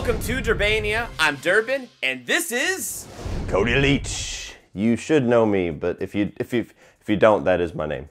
Welcome to Durbania. I'm Durbin, and this is Cody Leach. You should know me, but if you don't, that is my name.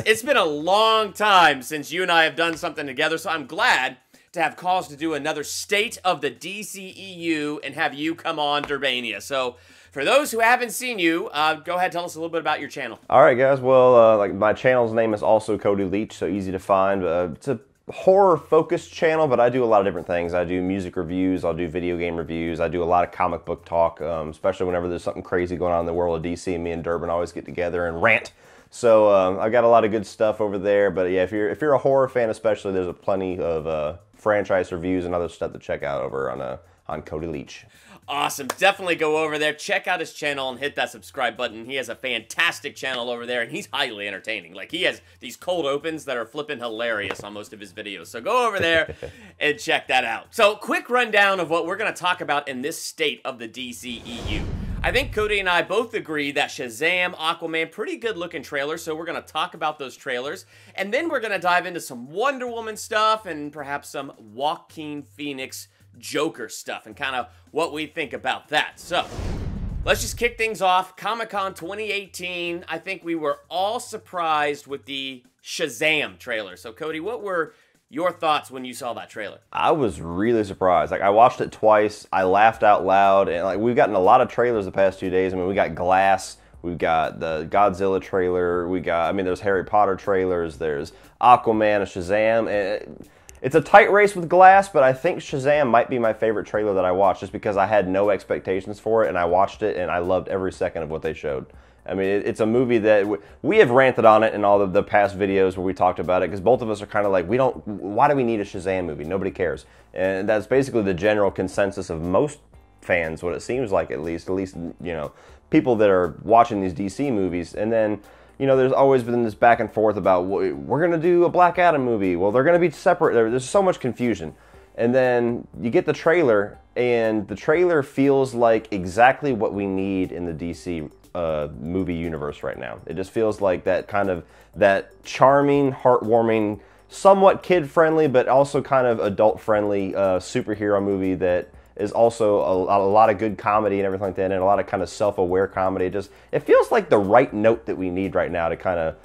It's been a long time since you and I have done something together, so I'm glad to have cause to do another State of the DCEU and have you come on Durbania. So, for those who haven't seen you, go ahead, tell us a little bit about your channel. All right, guys. Well, like my channel's name is also Cody Leach, so easy to find. It's a horror-focused channel, but I do a lot of different things. I do music reviews, I'll do video game reviews, I do a lot of comic book talk, especially whenever there's something crazy going on in the world of DC. Me and Durbin always get together and rant. So I've got a lot of good stuff over there. But yeah, if you're a horror fan, especially, there's plenty of franchise reviews and other stuff to check out over on Cody Leach. Awesome. Definitely go over there, check out his channel, and hit that subscribe button. He has a fantastic channel over there, and he's highly entertaining. Like, he has these cold opens that are flipping hilarious on most of his videos. So go over there and check that out. So, quick rundown of what we're going to talk about in this State of the DCEU. I think Cody and I both agree that Shazam, Aquaman, pretty good looking trailers, so we're going to talk about those trailers. And then we're going to dive into some Wonder Woman stuff and perhaps some Joaquin Phoenix Joker stuff and kind of what we think about that. So, let's just kick things off. Comic-Con 2018, I think we were all surprised with the Shazam trailer. So, Cody, what were your thoughts when you saw that trailer? I was really surprised. Like, I watched it twice, I laughed out loud, and like, we've gotten a lot of trailers the past 2 days. I mean, we got Glass, we've got the Godzilla trailer, there's Harry Potter trailers, there's Aquaman, Shazam, and it's a tight race with Glass, but I think Shazam might be my favorite trailer that I watched just because I had no expectations for it, and I watched it, and I loved every second of what they showed. I mean, it's a movie that we have ranted on it in all of the past videos where we talked about it, because both of us are kind of like, why do we need a Shazam movie? Nobody cares. And that's basically the general consensus of most fans, what it seems like, at least, you know, people that are watching these DC movies. And then, you know, there's always been this back and forth about, we're going to do a Black Adam movie. Well, they're going to be separate. There's so much confusion. And then you get the trailer, and the trailer feels like exactly what we need in the DC movie universe right now. It just feels like that charming, heartwarming, somewhat kid-friendly, but also kind of adult-friendly superhero movie that is also a lot of good comedy and everything like that, and a lot of kind of self-aware comedy. It feels like the right note that we need right now to kind of,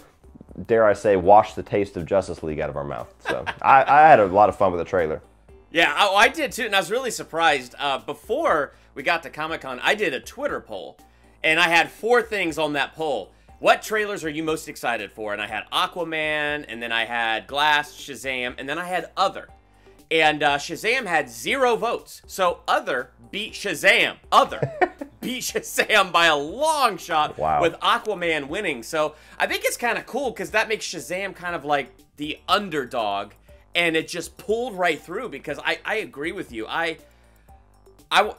dare I say, wash the taste of Justice League out of our mouth. So I had a lot of fun with the trailer. Yeah, I did too, and I was really surprised. Before we got to Comic-Con, I did a Twitter poll, and I had 4 things on that poll. What trailers are you most excited for? And I had Aquaman, and then I had Glass, Shazam, and then I had Other. And Shazam had 0 votes. So Other beat Shazam. Other beat Shazam by a long shot. Wow. With Aquaman winning. So I think it's kind of cool because that makes Shazam kind of like the underdog. And it just pulled right through because I agree with you.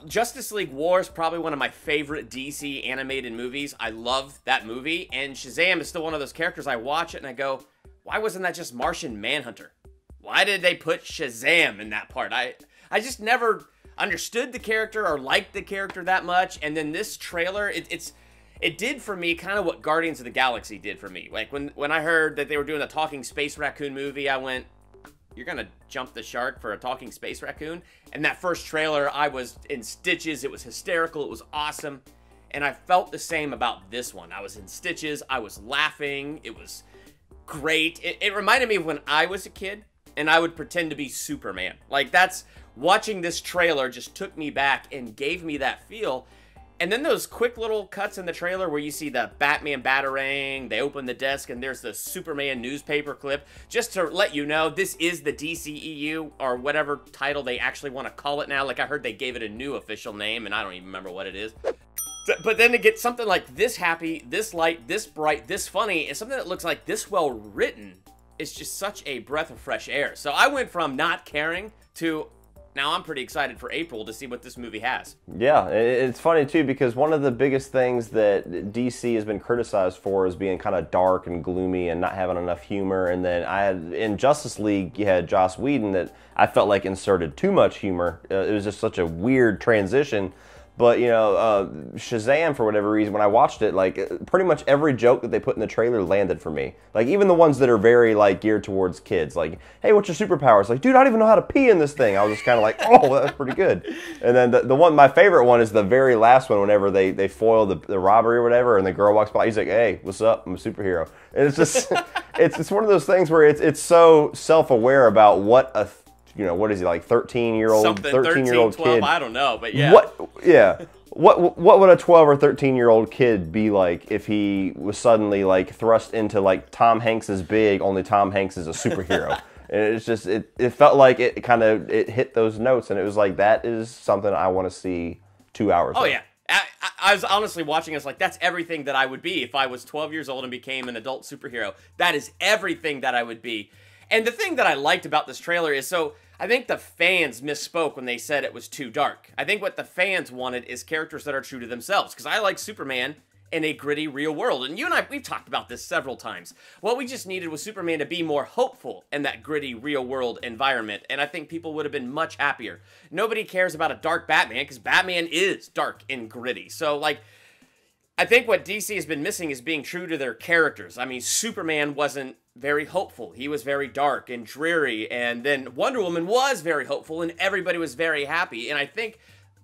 Justice League War is probably one of my favorite DC animated movies. I love that movie. And Shazam is still one of those characters I watch it and I go, why wasn't that just Martian Manhunter? Why did they put Shazam in that part? I just never understood the character or liked the character that much. And then this trailer, it did for me kind of what Guardians of the Galaxy did for me. Like when I heard that they were doing a talking space raccoon movie, I went, you're gonna jump the shark for a talking space raccoon? And that first trailer, I was in stitches. It was hysterical. It was awesome. And I felt the same about this one. I was in stitches. I was laughing. It was great. It reminded me of when I was a kid and I would pretend to be Superman. Like, watching this trailer just took me back and gave me that feel. And then those quick little cuts in the trailer where you see the Batman Batarang, they open the desk, and there's the Superman newspaper clip. Just to let you know, this is the DCEU, or whatever title they actually want to call it now. Like, I heard they gave it a new official name, and I don't even remember what it is. But then to get something like this happy, this light, this bright, this funny, and something that looks like this well written, is just such a breath of fresh air. So I went from not caring to, now I'm pretty excited for April to see what this movie has. Yeah, it's funny too because one of the biggest things that DC has been criticized for is being kind of dark and gloomy and not having enough humor. And then in Justice League, you had Joss Whedon that I felt like inserted too much humor. It was just such a weird transition. But, you know, Shazam, for whatever reason, when I watched it, like, pretty much every joke that they put in the trailer landed for me. Like, even the ones that are very, like, geared towards kids. Like, hey, what's your superpower? It's like, dude, I don't even know how to pee in this thing. I was just kind of like, oh, that's pretty good. And then the one, my favorite one is the very last one, whenever they foil the robbery or whatever, and the girl walks by, he's like, hey, what's up? I'm a superhero. And it's just, it's one of those things where it's so self-aware about what a, you know, what is he, like 13-year-old kid? 12, I don't know, but yeah. What would a 12 or 13-year-old kid be like if he was suddenly like thrust into like Tom Hanks is big, only Tom Hanks is a superhero? And it's just it felt like it kind of hit those notes, and it was like, that is something I want to see 2 hours. Oh yeah. I was honestly watching this like, that's everything that I would be if I was 12 years old and became an adult superhero. That is everything that I would be. And the thing that I liked about this trailer is, so I think the fans misspoke when they said it was too dark. I think what the fans wanted is characters that are true to themselves, because I like Superman in a gritty real world. And you and I, we've talked about this several times. What we just needed was Superman to be more hopeful in that gritty real world environment, and I think people would have been much happier. Nobody cares about a dark Batman, because Batman is dark and gritty. So, like, I think what DC has been missing is being true to their characters. I mean, Superman wasn't very hopeful. He was very dark and dreary, and then Wonder Woman was very hopeful, and everybody was very happy. And I think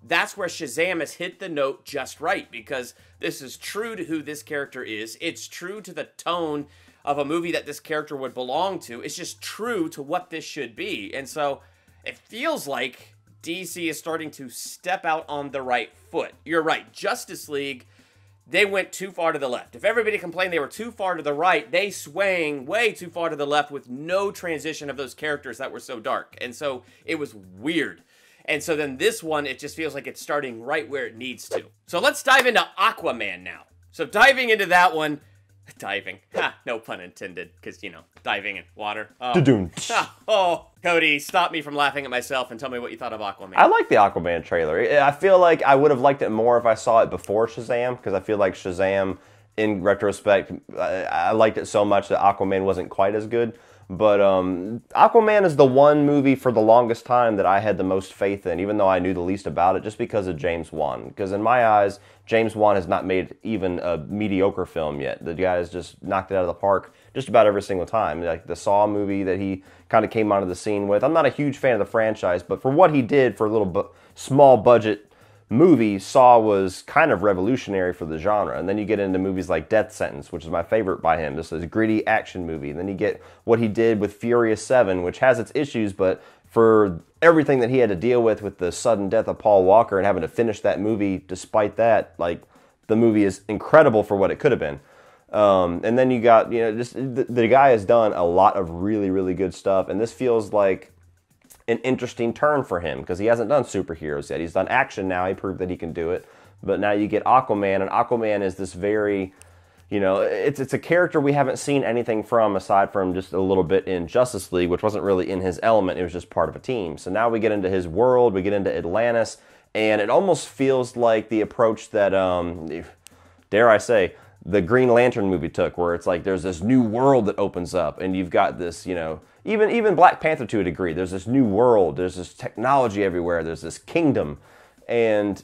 that's where Shazam has hit the note just right, because this is true to who this character is. It's true to the tone of a movie that this character would belong to. It's just true to what this should be. And so it feels like DC is starting to step out on the right foot. You're right. Justice League, they went too far to the left. If everybody complained they were too far to the right, they swang way too far to the left with no transition of those characters that were so dark. And so it was weird. And so then this one, it just feels like it's starting right where it needs to. So let's dive into Aquaman now. So diving into that one, no pun intended, because, you know, diving in water. Oh, Cody, stop me from laughing at myself and tell me what you thought of Aquaman. I like the Aquaman trailer. I feel like I would have liked it more if I saw it before Shazam, because I feel like Shazam, in retrospect, I liked it so much that Aquaman wasn't quite as good. But Aquaman is the one movie for the longest time that I had the most faith in, even though I knew the least about it, just because of James Wan. Because in my eyes, James Wan has not made even a mediocre film yet. The guy has just knocked it out of the park just about every single time. Like the Saw movie that he kind of came onto the scene with. I'm not a huge fan of the franchise, but for what he did for a little small budget movie, Saw was kind of revolutionary for the genre. And then you get into movies like Death Sentence, which is my favorite by him. This is a gritty action movie. And then you get what he did with Furious 7, which has its issues, but for everything that he had to deal with the sudden death of Paul Walker and having to finish that movie despite that, like, the movie is incredible for what it could have been. And then you got, you know, just the guy has done a lot of really, really good stuff. And this feels like an interesting turn for him, because he hasn't done superheroes yet. He's done action now. He proved that he can do it. But now you get Aquaman, and Aquaman is this very, you know, it's a character we haven't seen anything from aside from just a little bit in Justice League, which wasn't really in his element. It was just part of a team. So now we get into his world, we get into Atlantis, and it almost feels like the approach that, dare I say, the Green Lantern movie took, where it's like there's this new world that opens up, and you've got this, you know, even Black Panther to a degree, there's this new world, there's this technology everywhere, there's this kingdom, and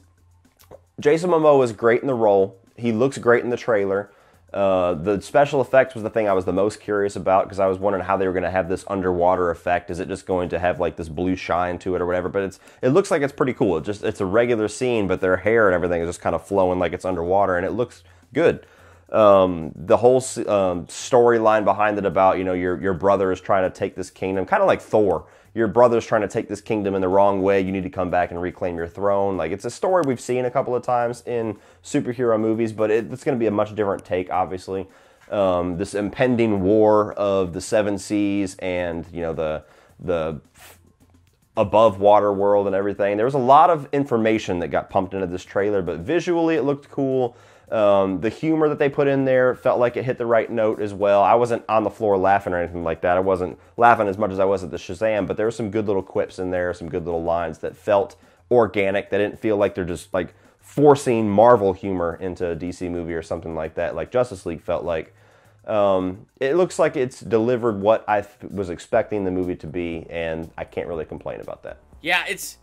Jason Momoa is great in the role. He looks great in the trailer. The special effects was the thing I was the most curious about, because I was wondering how they were going to have this underwater effect. Is it just going to have like this blue shine to it or whatever? But it looks like it's pretty cool. It's a regular scene, but their hair and everything is just kind of flowing like it's underwater, and it looks good. The whole storyline behind it about, you know, your brother is trying to take this kingdom, kind of like Thor. Your brother's trying to take this kingdom in the wrong way. You need to come back and reclaim your throne. Like, it's a story we've seen a couple of times in superhero movies, but it's going to be a much different take, obviously. This impending war of the seven seas and, you know, the above water world and everything. There was a lot of information that got pumped into this trailer, but visually it looked cool. The humor that they put in there felt like it hit the right note as well. I wasn't on the floor laughing or anything like that. I wasn't laughing as much as I was at the Shazam, but there were some good little quips in there, some good little lines that felt organic. They didn't feel like they're just like forcing Marvel humor into a DC movie or something like that, like Justice League felt like. It looks like it's delivered what I was expecting the movie to be, and I can't really complain about that. Yeah, it's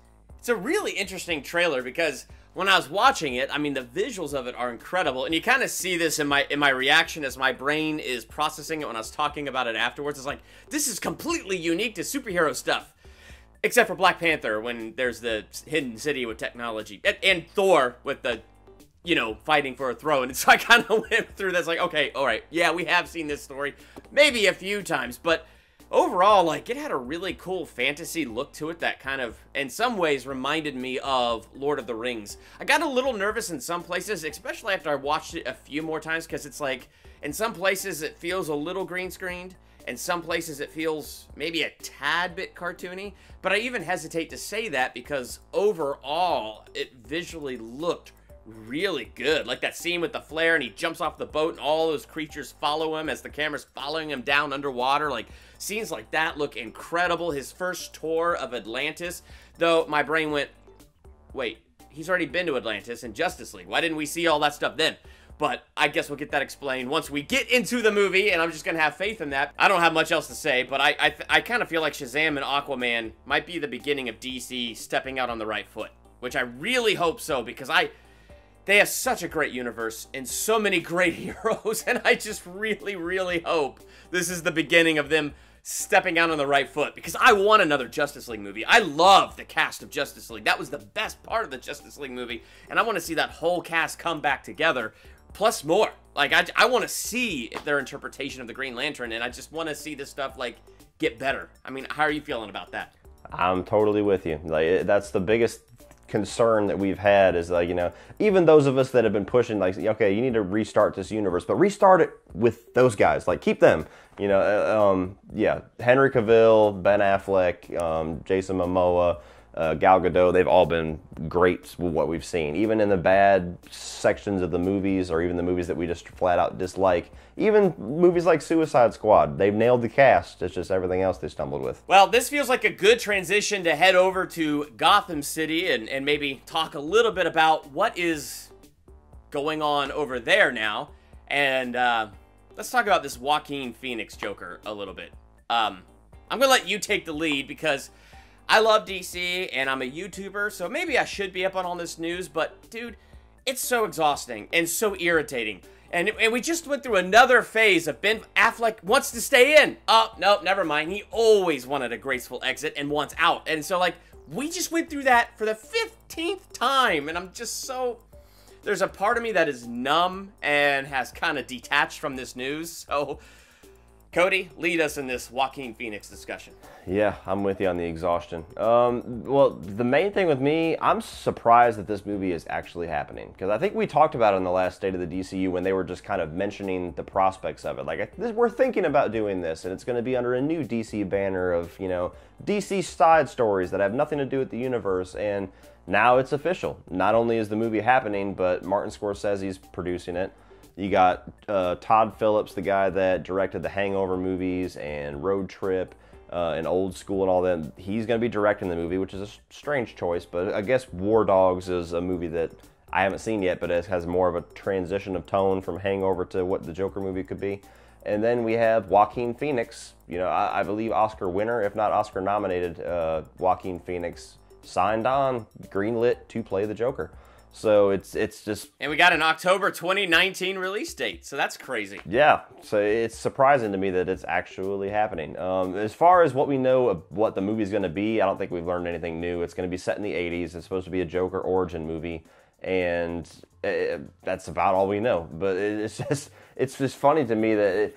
a really interesting trailer, because when I was watching it, I mean, the visuals of it are incredible, and you kind of see this in my reaction as my brain is processing it when I was talking about it afterwards. It's like, this is completely unique to superhero stuff. Except for Black Panther, when there's the hidden city with technology. And Thor with the, you know, fighting for a throne. And so I kind of went through this like, okay, all right, yeah, we have seen this story maybe a few times. But overall, like, it had a really cool fantasy look to it that kind of, in some ways, reminded me of Lord of the Rings. I got a little nervous in some places, especially after I watched it a few more times, because it's like, in some places it feels a little green screened. In some places it feels maybe a tad bit cartoony, but I even hesitate to say that because overall it visually looked really good. Like that scene with the flare and he jumps off the boat and all those creatures follow him as the camera's following him down underwater. Like scenes like that look incredible. His first tour of Atlantis, though my brain went, wait, he's already been to Atlantis in Justice League. Why didn't we see all that stuff then? But I guess we'll get that explained once we get into the movie, and I'm just going to have faith in that. I don't have much else to say, but I kind of feel like Shazam and Aquaman might be the beginning of DC stepping out on the right foot, which I really hope so, because they have such a great universe and so many great heroes, and I just really, really hope this is the beginning of them stepping out on the right foot, because I want another Justice League movie. I love the cast of Justice League. That was the best part of the Justice League movie, and I want to see that whole cast come back together. Plus more. Like, I want to see their interpretation of the Green Lantern, and I just want to see this stuff, like, get better. I mean, how are you feeling about that? I'm totally with you. Like, that's the biggest concern that we've had is, like, you know, even those of us that have been pushing, like, okay, you need to restart this universe, but restart it with those guys. Like, keep them. You know, yeah, Henry Cavill, Ben Affleck, Jason Momoa, Gal Gadot, they've all been great with what we've seen. Even in the bad sections of the movies, or even the movies that we just flat out dislike, even movies like Suicide Squad, they've nailed the cast. It's just everything else they stumbled with. Well, this feels like a good transition to head over to Gotham City and maybe talk a little bit about what is going on over there now. And let's talk about this Joaquin Phoenix Joker a little bit. I'm going to let you take the lead because I love DC, and I'm a YouTuber, so maybe I should be up on all this news, but, dude, it's so exhausting and so irritating. And we just went through another phase of Ben Affleck wants to stay in. Oh, no, never mind. He always wanted a graceful exit and wants out. And so, like, we just went through that for the 15th time, and I'm just so... There's a part of me that is numb and has kind of detached from this news, so... Cody, lead us in this Joaquin Phoenix discussion. Yeah, I'm with you on the exhaustion. Well, the main thing with me, I'm surprised that this movie is actually happening. Because I think we talked about it in the last State of the DCU when they were just kind of mentioning the prospects of it. Like, we're thinking about doing this, and it's going to be under a new DC banner of, you know, DC side stories that have nothing to do with the universe. And now it's official. Not only is the movie happening, but Martin Scorsese's producing it. You got Todd Phillips, the guy that directed the Hangover movies and Road Trip and Old School and all that. He's going to be directing the movie, which is a strange choice, but I guess War Dogs is a movie that I haven't seen yet, but it has more of a transition of tone from Hangover to what the Joker movie could be. And then we have Joaquin Phoenix, you know, I believe Oscar winner, if not Oscar nominated, Joaquin Phoenix signed on, greenlit to play the Joker. So it's just... And we got an October 2019 release date, so that's crazy. Yeah, so it's surprising to me that it's actually happening. As far as what we know of what the movie's going to be, I don't think we've learned anything new. It's going to be set in the 80s. It's supposed to be a Joker origin movie, and that's about all we know. But it's just funny to me that...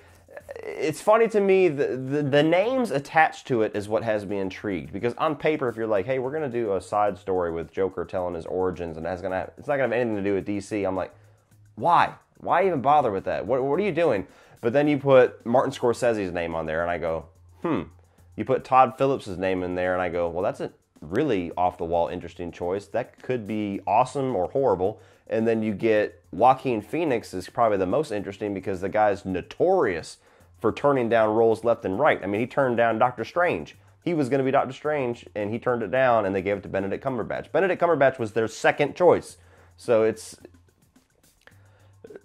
It's funny to me, the names attached to it is what has me intrigued. Because on paper, if you're like, hey, we're going to do a side story with Joker telling his origins, and it's not going to have anything to do with DC, I'm like, why? Why even bother with that? What are you doing? But then you put Martin Scorsese's name on there, and I go, You put Todd Phillips' name in there, and I go, well, that's a really off-the-wall interesting choice. That could be awesome or horrible. And then you get Joaquin Phoenix is probably the most interesting because the guy's notorious for turning down roles left and right. I mean, he turned down Doctor Strange. He was going to be Doctor Strange, and he turned it down, and they gave it to Benedict Cumberbatch. Benedict Cumberbatch was their second choice. So it's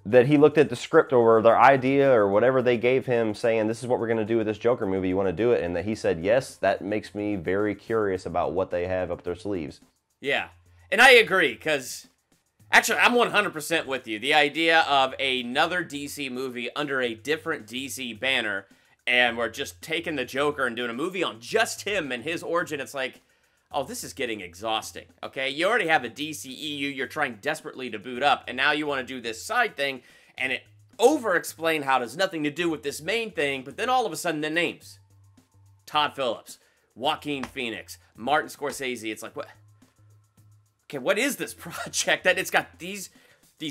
that he looked at the script or their idea or whatever they gave him saying, this is what we're going to do with this Joker movie, you want to do it? And that he said, yes, that makes me very curious about what they have up their sleeves. Yeah, and I agree, because Actually, I'm 100% with you. The idea of another DC movie under a different DC banner, and we're just taking the Joker and doing a movie on just him and his origin, it's like, oh, this is getting exhausting, okay? You already have a DCEU you're trying desperately to boot up, and now you want to do this side thing, and it over-explain how it has nothing to do with this main thing, but then all of a sudden the names. Todd Phillips, Joaquin Phoenix, Martin Scorsese, it's like, what? Okay, what is this project that it's got these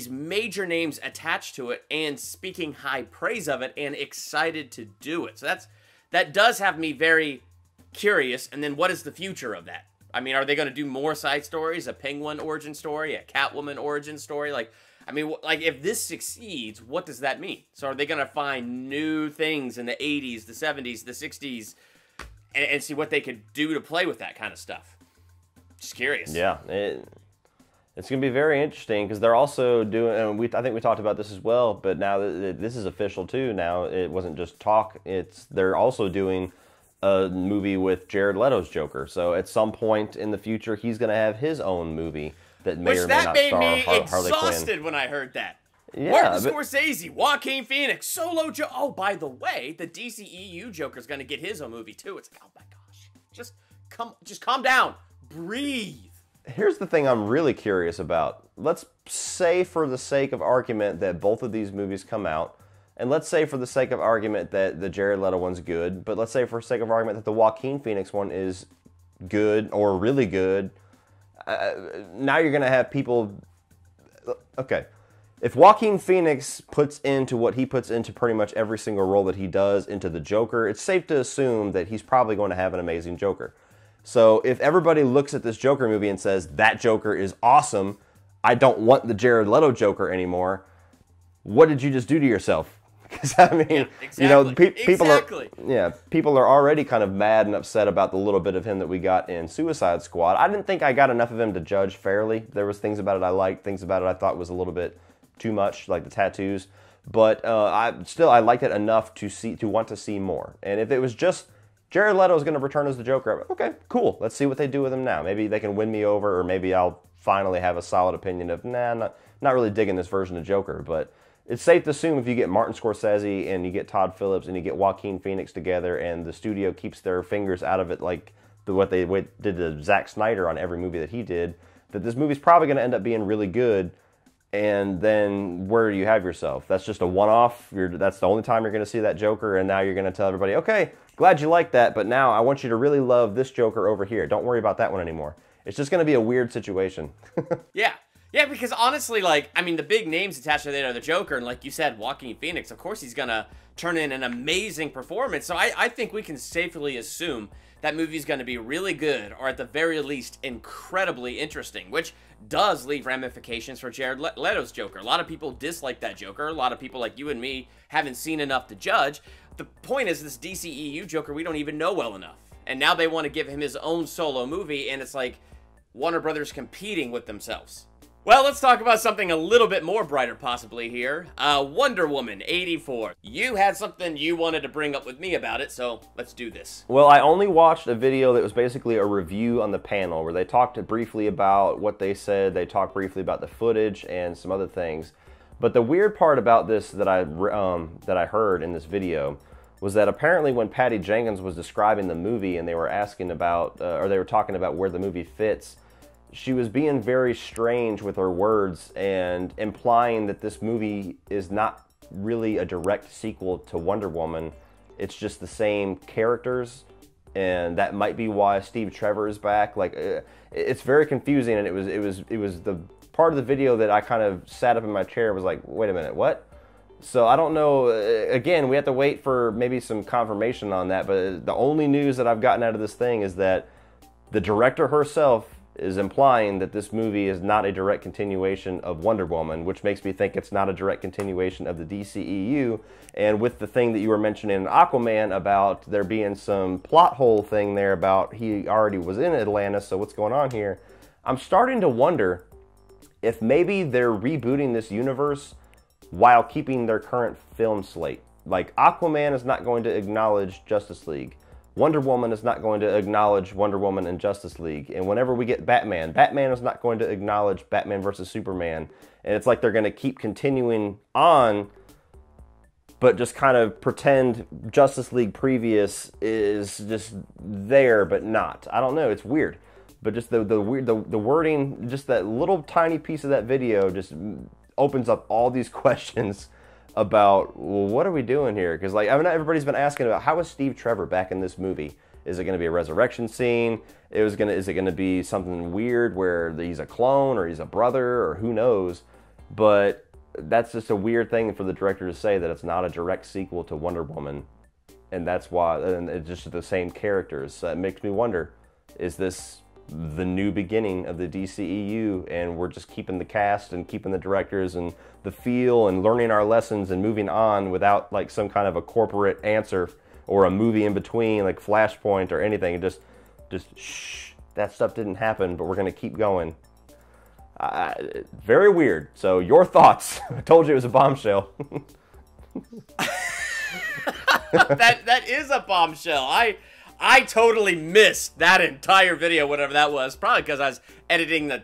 major names attached to it and speaking high praise of it and excited to do it? So that does have me very curious. And then what is the future of that? I mean, are they going to do more side stories? A Penguin origin story? A Catwoman origin story? Like, I mean, like if this succeeds, what does that mean? So are they going to find new things in the 80s, the 70s, the 60s and see what they could do to play with that kind of stuff? Just curious. Yeah, it's going to be very interesting because they're also doing, and I think we talked about this as well, but now that this is official too. Now it wasn't just talk, they're also doing a movie with Jared Leto's Joker. So at some point in the future, he's going to have his own movie that may or may not star Harley Quinn. Exhausted when I heard that. Yeah, Martin Scorsese, Joaquin Phoenix, solo Joker. Oh, by the way, the DCEU Joker's going to get his own movie too. It's like, oh my gosh, just calm down. Breathe. Here's the thing I'm really curious about. Let's say for the sake of argument that both of these movies come out, and let's say for the sake of argument that the Jared Leto one's good, but let's say for the sake of argument that the Joaquin Phoenix one is good or really good. Now you're going to have people... Okay. If Joaquin Phoenix puts into what he puts into pretty much every single role that he does into the Joker, it's safe to assume that he's probably going to have an amazing Joker. So if everybody looks at this Joker movie and says, that Joker is awesome, I don't want the Jared Leto Joker anymore, what did you just do to yourself? Because, I mean, yeah, exactly. You know, people are already kind of mad and upset about the little bit of him that we got in Suicide Squad. I didn't think I got enough of him to judge fairly. There was things about it I liked, things about it I thought was a little bit too much, like the tattoos. But I liked it enough to want to see more. And if it was just Jared Leto is going to return as the Joker, okay, cool. Let's see what they do with him now. Maybe they can win me over, or maybe I'll finally have a solid opinion of, nah, not really digging this version of Joker. But it's safe to assume if you get Martin Scorsese and you get Todd Phillips and you get Joaquin Phoenix together and the studio keeps their fingers out of it like what they did to Zack Snyder on every movie that he did, that this movie's probably going to end up being really good. And then where do you have yourself? That's just a one-off. That's the only time you're going to see that Joker, and now you're going to tell everybody, okay, glad you like that, but now I want you to really love this Joker over here. Don't worry about that one anymore. It's just going to be a weird situation. Yeah. Yeah, because honestly, like, I mean, the big names attached to the Joker, and like you said, Joaquin Phoenix, of course he's going to turn in an amazing performance. So I think we can safely assume that movie's going to be really good, or at the very least, incredibly interesting, which does leave ramifications for Jared Leto's Joker. A lot of people dislike that Joker. A lot of people like you and me haven't seen enough to judge. The point is, this DCEU Joker, we don't even know well enough. And now they want to give him his own solo movie, and it's like Warner Brothers competing with themselves. Well, let's talk about something a little bit more brighter possibly here. Wonder Woman 84. You had something you wanted to bring up with me about it, so let's do this. Well, I only watched a video that was basically a review on the panel where they talked briefly about what they said. They talked briefly about the footage and some other things. But the weird part about this that I heard in this video was that apparently when Patty Jenkins was describing the movie and they were asking about, or they were talking about where the movie fits, she was being very strange with her words and implying that this movie is not really a direct sequel to Wonder Woman. It's just the same characters, and that might be why Steve Trevor is back. Like, it's very confusing, and it was the part of the video that I kind of sat up in my chair and was like, wait a minute, what? So I don't know. Again, we have to wait for maybe some confirmation on that, but the only news that I've gotten out of this thing is that the director herself is implying that this movie is not a direct continuation of Wonder Woman, which makes me think it's not a direct continuation of the DCEU. And with the thing that you were mentioning in Aquaman about there being some plot hole thing there about he already was in Atlanta, so what's going on here? I'm starting to wonder if maybe they're rebooting this universe while keeping their current film slate. Like, Aquaman is not going to acknowledge Justice League. Wonder Woman is not going to acknowledge Wonder Woman and Justice League. And whenever we get Batman, Batman is not going to acknowledge Batman versus Superman. And it's like they're going to keep continuing on, but just kind of pretend Justice League previous is just there, but not. I don't know. It's weird. But just the wording, just that little tiny piece of that video just opens up all these questions about, well, what are we doing here? Because like, I mean, everybody's been asking about, how is Steve Trevor back in this movie? Is it going to be a resurrection scene? Is it going to be something weird where he's a clone or he's a brother or who knows? But that's just a weird thing for the director to say, that it's not a direct sequel to Wonder Woman, and that's why, and it's just the same characters. So it makes me wonder, is this the new beginning of the DCEU, and we're just keeping the cast and keeping the directors and the feel and learning our lessons and moving on without like some kind of a corporate answer or a movie in between like Flashpoint or anything? Just shh, that stuff didn't happen, but we're going to keep going. Very weird. So your thoughts? I told you it was a bombshell. that is a bombshell. I totally missed that entire video, whatever that was. Probably because I was editing the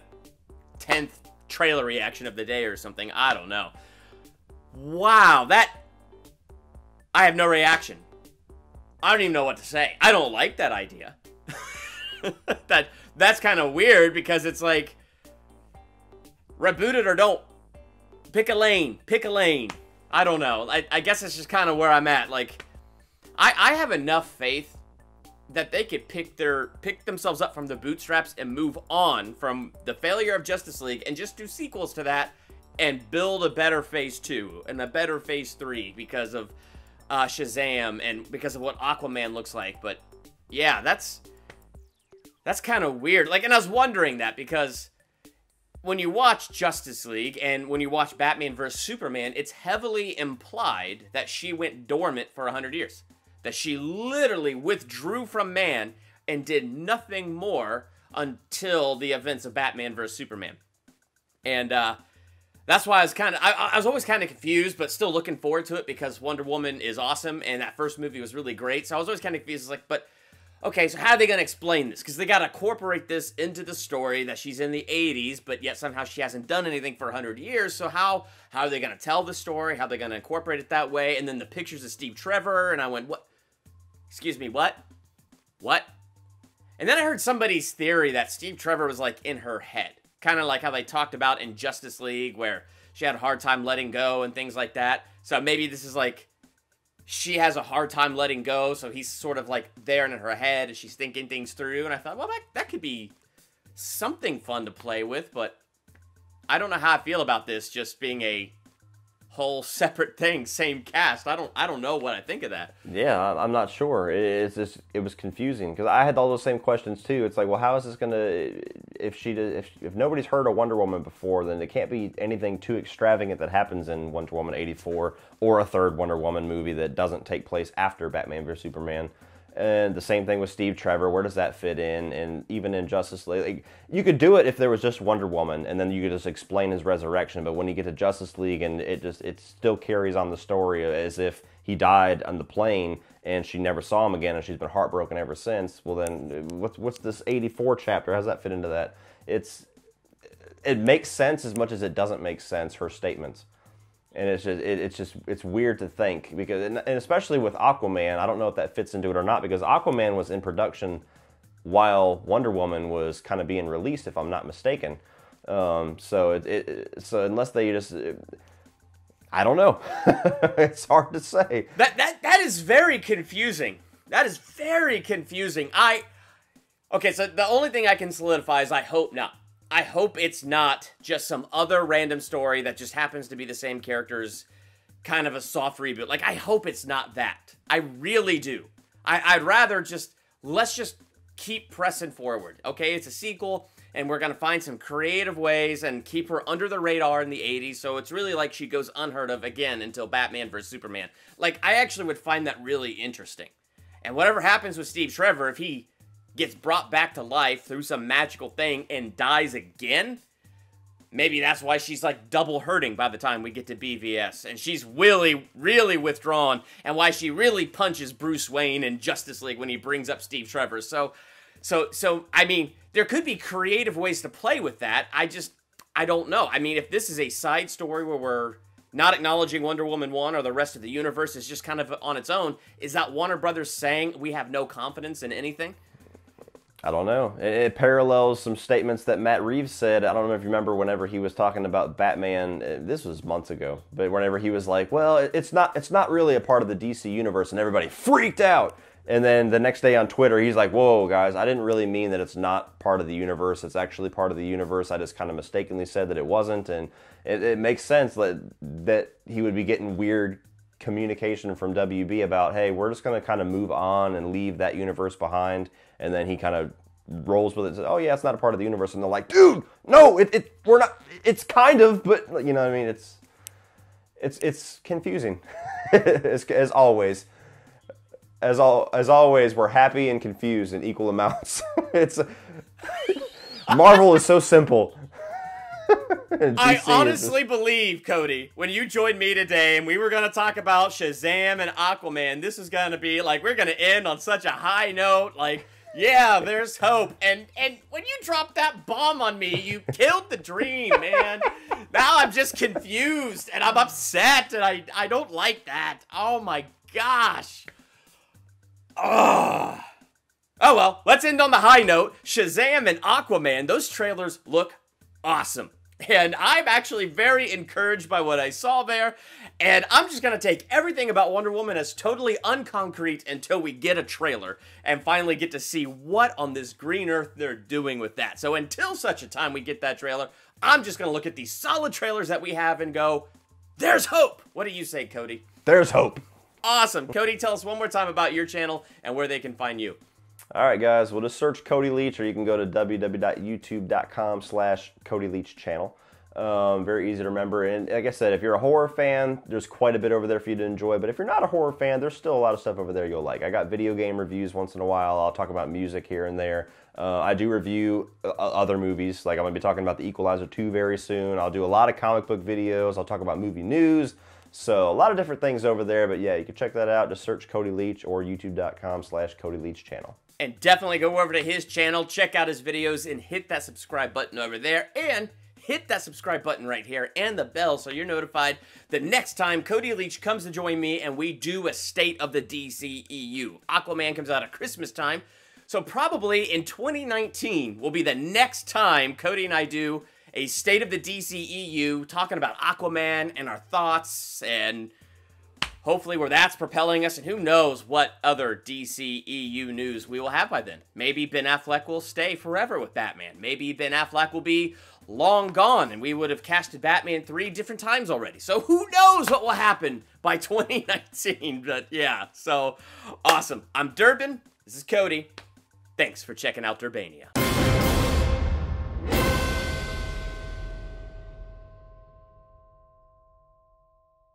10th trailer reaction of the day or something. I don't know. Wow, I have no reaction. I don't even know what to say. I don't like that idea. That's kind of weird, because it's like, reboot it or don't. Pick a lane. Pick a lane. I don't know. I guess it's just kind of where I'm at. Like, I have enough faith that they could pick themselves up from the bootstraps and move on from the failure of Justice League and just do sequels to that and build a better Phase 2 and a better Phase 3 because of Shazam and because of what Aquaman looks like. But yeah, that's kind of weird. Like, and I was wondering that, because when you watch Justice League and when you watch Batman vs. Superman, it's heavily implied that she went dormant for 100 years. That she literally withdrew from man and did nothing more until the events of Batman vs. Superman. And that's why I was always kind of confused, but still looking forward to it, because Wonder Woman is awesome, and that first movie was really great. So I was always kind of confused. It's like, but okay, so how are they going to explain this? Because they got to incorporate this into the story that she's in the 80s, but yet somehow she hasn't done anything for 100 years. So how are they going to tell the story? How are they going to incorporate it that way? And then the pictures of Steve Trevor, and I went, what? Excuse me, what? What? And then I heard somebody's theory that Steve Trevor was like in her head. Kind of like how they talked about in Justice League, where she had a hard time letting go and things like that. So maybe this is like, she has a hard time letting go, so he's sort of like there in her head and she's thinking things through. And I thought, well, that could be something fun to play with, but I don't know how I feel about this just being a whole separate thing, same cast. I don't know what I think of that. Yeah, I'm not sure. It was confusing, because I had all those same questions too. It's like, well, how is this gonna, if nobody's heard of Wonder Woman before, then it can't be anything too extravagant that happens in Wonder Woman 84 or a third Wonder Woman movie that doesn't take place after Batman vs Superman. And the same thing with Steve Trevor. Where does that fit in? And even in Justice League, like, you could do it if there was just Wonder Woman, and then you could just explain his resurrection. But when you get to Justice League, and it still carries on the story as if he died on the plane and she never saw him again, and she's been heartbroken ever since. Well, then what's this 84 chapter? How does that fit into that? It makes sense as much as it doesn't make sense, her statements. And it's weird to think, because, and especially with Aquaman, I don't know if that fits into it or not, because Aquaman was in production while Wonder Woman was kind of being released, if I'm not mistaken. So unless they just, I don't know. It's hard to say. That is very confusing. That is very confusing. Okay, so the only thing I can solidify is I hope not. I hope it's not just some other random story that just happens to be the same characters, kind of a soft reboot. Like, I hope it's not that. I really do. I'd rather let's just keep pressing forward. Okay, it's a sequel, and we're going to find some creative ways and keep her under the radar in the 80s, so it's really like she goes unheard of again until Batman vs. Superman. Like, I actually would find that really interesting. And whatever happens with Steve Trevor, if he gets brought back to life through some magical thing and dies again, maybe that's why she's like double hurting by the time we get to BVS, and she's really, really withdrawn, and why she really punches Bruce Wayne in Justice League when he brings up Steve Trevor. So, I mean, there could be creative ways to play with that. I don't know. I mean, if this is a side story where we're not acknowledging Wonder Woman 1 or the rest of the universe is just kind of on its own, is that Warner Brothers saying we have no confidence in anything? I don't know. It parallels some statements that Matt Reeves said. I don't know if you remember whenever he was talking about Batman. This was months ago, but whenever he was like, "Well, it's not really a part of the DC universe," and everybody freaked out. And then the next day on Twitter, he's like, "Whoa, guys, I didn't really mean that it's not part of the universe. It's actually part of the universe. I just kind of mistakenly said that it wasn't." And it makes sense that he would be getting weird communication from WB about, hey, we're just going to kind of move on and leave that universe behind. And then he kind of rolls with it and says, oh yeah, it's not a part of the universe. And they're like, dude, no, we're not, it's kind of, but you know what I mean? It's confusing as always. As always, we're happy and confused in equal amounts. Marvel is so simple. I honestly believe, Cody, when you joined me today and we were going to talk about Shazam and Aquaman, this is going to be like, we're going to end on such a high note, like, yeah, there's hope. And when you dropped that bomb on me, you killed the dream, man. Now I'm just confused and I'm upset and I don't like that. Oh my gosh. Oh well, let's end on the high note. Shazam and Aquaman, those trailers look awesome. And I'm actually very encouraged by what I saw there. And I'm just going to take everything about Wonder Woman as totally unconcrete until we get a trailer and finally get to see what on this green earth they're doing with that. So until such a time we get that trailer, I'm just going to look at these solid trailers that we have and go, there's hope. What do you say, Cody? There's hope. Awesome. Cody, tell us one more time about your channel and where they can find you. All right, guys. Well, just search Cody Leach, or you can go to www.youtube.com/Cody Leach channel. Very easy to remember. And like I said, if you're a horror fan, there's quite a bit over there for you to enjoy. But if you're not a horror fan, there's still a lot of stuff over there you'll like. I got video game reviews once in a while. I'll talk about music here and there. I do review other movies. Like I'm going to be talking about The Equalizer 2 very soon. I'll do a lot of comic book videos. I'll talk about movie news. So a lot of different things over there. But yeah, you can check that out. Just search Cody Leach or youtube.com/Cody Leach channel. And definitely go over to his channel, check out his videos, and hit that subscribe button over there. And hit that subscribe button right here and the bell so you're notified the next time Cody Leach comes to join me and we do a State of the DCEU. Aquaman comes out at Christmas time, so probably in 2019 will be the next time Cody and I do a State of the DCEU talking about Aquaman and our thoughts and hopefully where that's propelling us, and who knows what other DCEU news we will have by then. Maybe Ben Affleck will stay forever with Batman. Maybe Ben Affleck will be long gone, and we would have casted Batman 3 different times already. So who knows what will happen by 2019, but yeah, so awesome. I'm Durbin, this is Cody. Thanks for checking out Durbania.